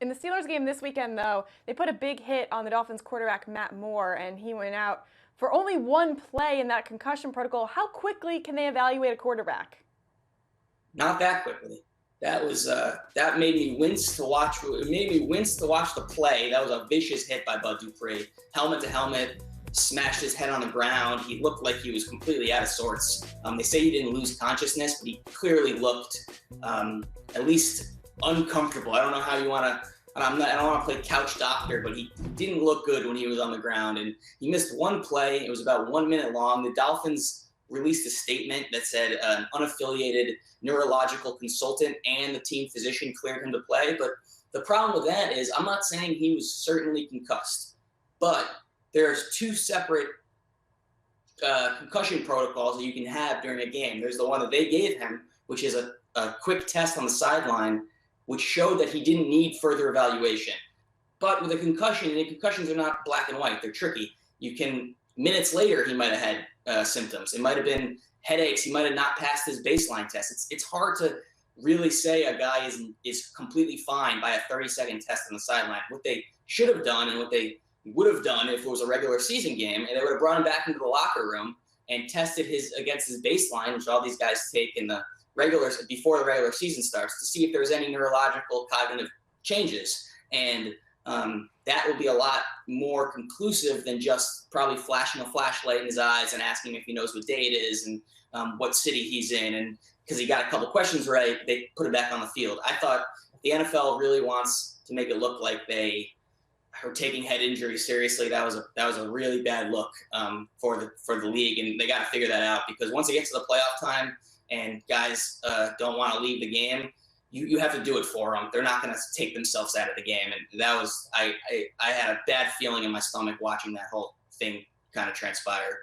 In the Steelers game this weekend, though, they put a big hit on the Dolphins quarterback Matt Moore, and he went out for only one play in that concussion protocol. How quickly can they evaluate a quarterback? Not that quickly. That made me wince to watch. It made me wince to watch the play. That was a vicious hit by Bud Dupree, helmet to helmet, smashed his head on the ground. He looked like he was completely out of sorts. They say he didn't lose consciousness, but he clearly looked at least uncomfortable. I don't know how you want to. I don't want to play couch doctor, but he didn't look good when he was on the ground, and he missed one play. It was about 1 minute long. The Dolphins released a statement that said an unaffiliated neurological consultant and the team physician cleared him to play. But the problem with that is I'm not saying he was certainly concussed, but there's two separate concussion protocols that you can have during a game. There's the one that they gave him, which is a quick test on the sideline, which showed that he didn't need further evaluation. But with a concussion, and concussions are not black and white, they're tricky. Minutes later, he might have had symptoms. It might have been headaches. He might have not passed his baseline test. It's hard to really say a guy is completely fine by a 30-second test on the sideline. What they should have done and what they would have done if it was a regular season game, and they would have brought him back into the locker room and tested against his baseline, which all these guys take in the before the regular season starts, to see if there's any neurological cognitive changes. And that will be a lot more conclusive than just probably flashing a flashlight in his eyes and asking if he knows what day it is and what city he's in. And because he got a couple questions right, they put him back on the field. I thought the NFL really wants to make it look like they are taking head injury seriously. That was a really bad look for the league, and they got to figure that out, because once it gets to the playoff time and guys don't want to leave the game, you have to do it for them. They're not going to take themselves out of the game. And that was, I had a bad feeling in my stomach watching that whole thing kind of transpire.